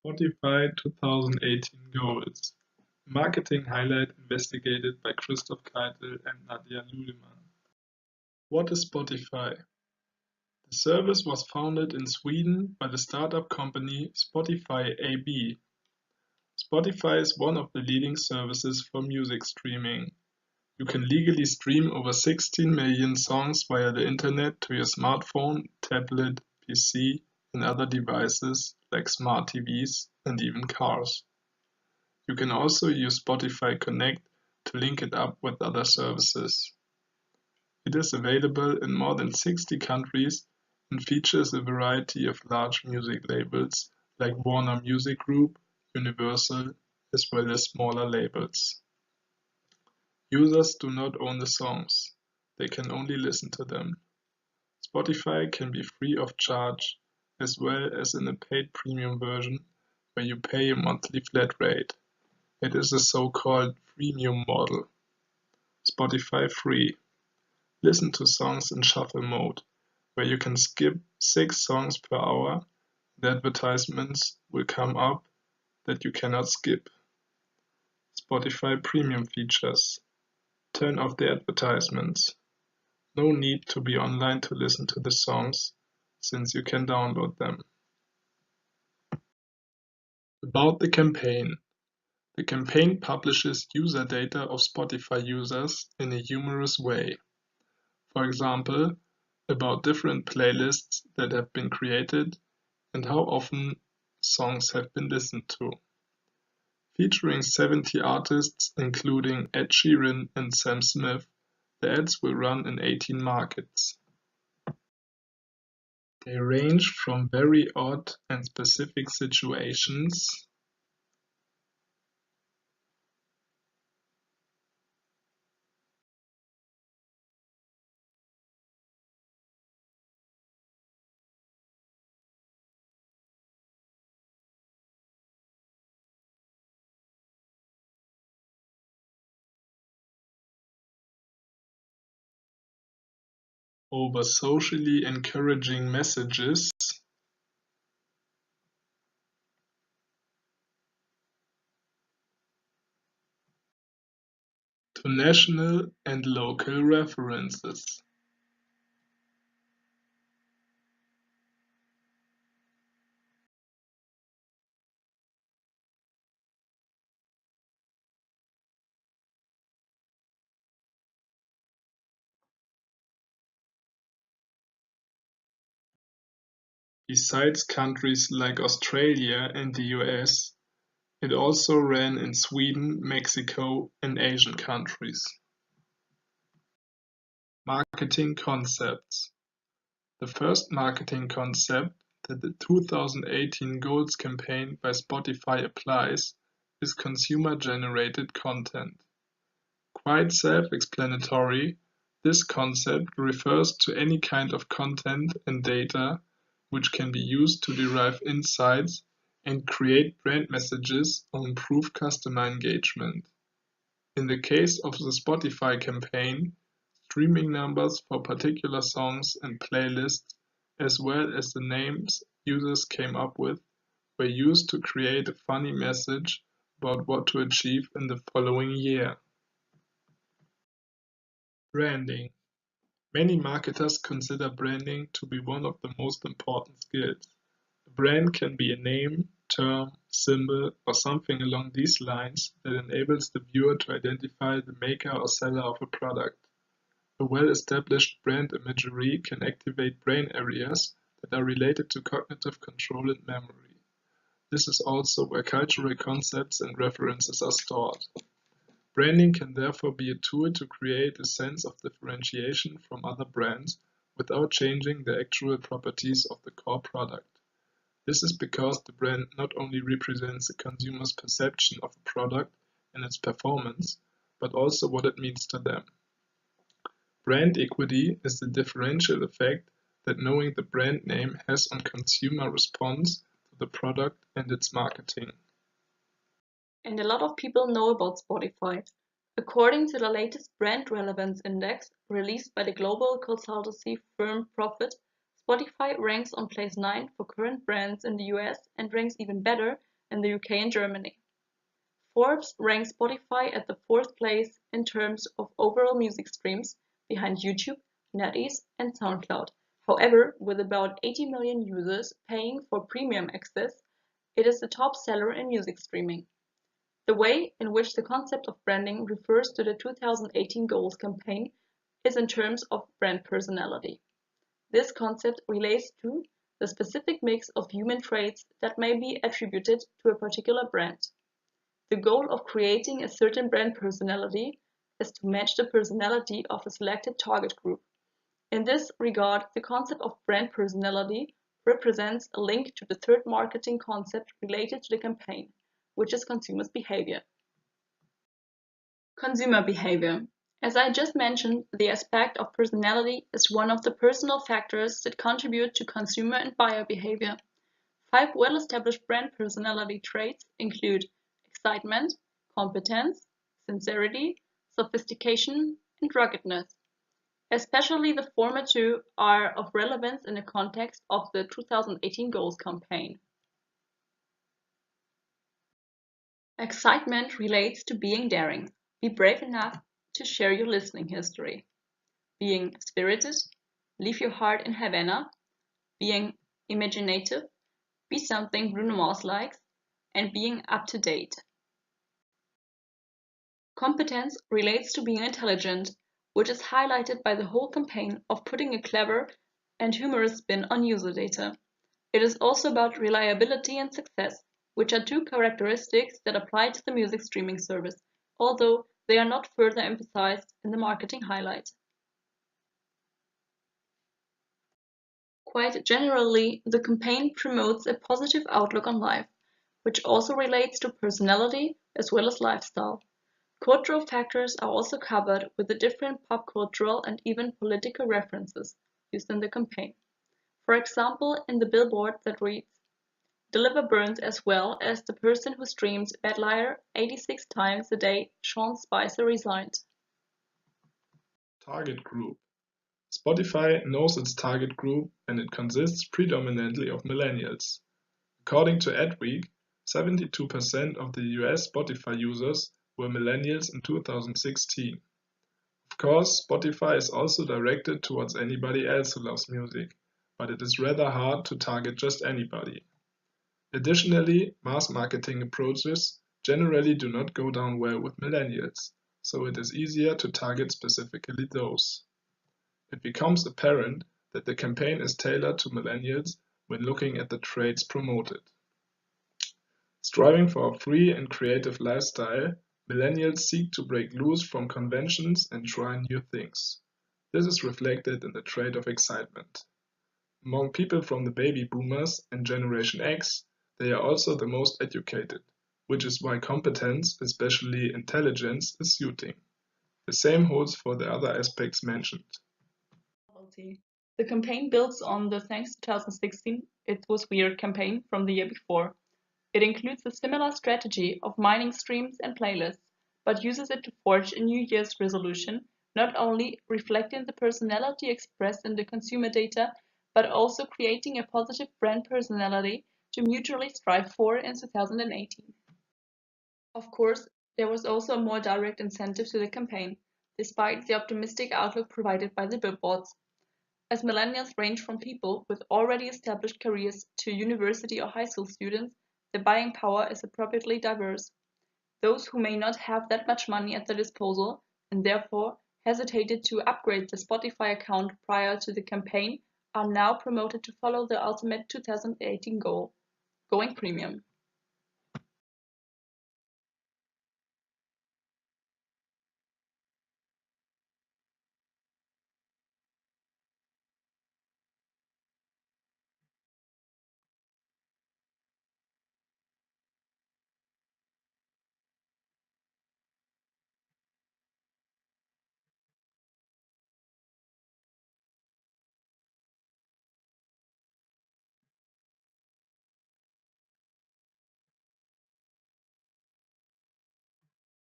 Spotify 2018 Goals. Marketing highlight investigated by Christoph Keitel and Nadia Ludemann. What is Spotify? The service was founded in Sweden by the startup company Spotify AB. Spotify is one of the leading services for music streaming. You can legally stream over 16 million songs via the internet to your smartphone, tablet, PC, and other devices like smart TVs and even cars. You can also use Spotify Connect to link it up with other services. It is available in more than 60 countries and features a variety of large music labels like Warner Music Group, Universal, as well as smaller labels. Users do not own the songs, they can only listen to them. Spotify can be free of charge, as well as in a paid premium version where you pay a monthly flat rate. It is a so-called freemium model. Spotify Free. Listen to songs in shuffle mode, where you can skip 6 songs per hour. The advertisements will come up that you cannot skip. Spotify Premium features. Turn off the advertisements. No need to be online to listen to the songs, since you can download them. About the campaign. The campaign publishes user data of Spotify users in a humorous way. For example, about different playlists that have been created and how often songs have been listened to. Featuring 70 artists including Ed Sheeran and Sam Smith, the ads will run in 18 markets. They range from very odd and specific situations over socially encouraging messages to national and local references. Besides countries like Australia and the US, it also ran in Sweden, Mexico, and Asian countries. Marketing concepts. The first marketing concept that the 2018 Goals campaign by Spotify applies is consumer-generated content. Quite self-explanatory, this concept refers to any kind of content and data which can be used to derive insights and create brand messages or improve customer engagement. In the case of the Spotify campaign, streaming numbers for particular songs and playlists, as well as the names users came up with, were used to create a funny message about what to achieve in the following year. Branding. Many marketers consider branding to be one of the most important skills. A brand can be a name, term, symbol, or something along these lines that enables the viewer to identify the maker or seller of a product. A well-established brand imagery can activate brain areas that are related to cognitive control and memory. This is also where cultural concepts and references are stored. Branding can therefore be a tool to create a sense of differentiation from other brands without changing the actual properties of the core product. This is because the brand not only represents the consumer's perception of a product and its performance, but also what it means to them. Brand equity is the differential effect that knowing the brand name has on consumer response to the product and its marketing. And a lot of people know about Spotify. According to the latest Brand Relevance Index released by the global consultancy firm Profit, Spotify ranks on place 9 for current brands in the US and ranks even better in the UK and Germany. Forbes ranks Spotify at the 4th place in terms of overall music streams, behind YouTube, NetEase, and SoundCloud. However, with about 80 million users paying for premium access, it is the top seller in music streaming. The way in which the concept of branding refers to the 2018 Goals campaign is in terms of brand personality. This concept relates to the specific mix of human traits that may be attributed to a particular brand. The goal of creating a certain brand personality is to match the personality of a selected target group. In this regard, the concept of brand personality represents a link to the third marketing concept related to the campaign, which is consumers' behavior. Consumer behavior. As I just mentioned, the aspect of personality is one of the personal factors that contribute to consumer and buyer behavior. 5 well-established brand personality traits include excitement, competence, sincerity, sophistication, and ruggedness. Especially the former two are of relevance in the context of the 2018 Goals campaign. Excitement relates to being daring. Be brave enough to share your listening history. Being spirited, leave your heart in Havana. Being imaginative, be something Bruno Mars likes, and being up to date. Competence relates to being intelligent, which is highlighted by the whole campaign of putting a clever and humorous spin on user data. It is also about reliability and success, which are 2 characteristics that apply to the music streaming service, although they are not further emphasized in the marketing highlight. Quite generally, the campaign promotes a positive outlook on life, which also relates to personality as well as lifestyle. Cultural factors are also covered with the different pop cultural and even political references used in the campaign. For example, in the billboard that reads, "Deliver burns as well as the person who streams Bad Liar 86 times a day, Sean Spicer resigned." Target group. Spotify knows its target group and it consists predominantly of millennials. According to Adweek, 72% of the US Spotify users were millennials in 2016. Of course, Spotify is also directed towards anybody else who loves music, but it is rather hard to target just anybody. Additionally, mass marketing approaches generally do not go down well with millennials, so it is easier to target specifically those. It becomes apparent that the campaign is tailored to millennials when looking at the traits promoted. Striving for a free and creative lifestyle, millennials seek to break loose from conventions and try new things. This is reflected in the trait of excitement. Among people from the baby boomers and Generation X, they are also the most educated, which is why competence, especially intelligence, is suiting. The same holds for the other aspects mentioned. The campaign builds on the Thanks 2016 It Was Weird campaign from the year before. It includes a similar strategy of mining streams and playlists, but uses it to forge a New Year's resolution, not only reflecting the personality expressed in the consumer data, but also creating a positive brand personality to mutually strive for in 2018. Of course, there was also a more direct incentive to the campaign, despite the optimistic outlook provided by the billboards. As millennials range from people with already established careers to university or high school students, their buying power is appropriately diverse. Those who may not have that much money at their disposal and therefore hesitated to upgrade their Spotify account prior to the campaign are now promoted to follow the ultimate 2018 goal, going premium.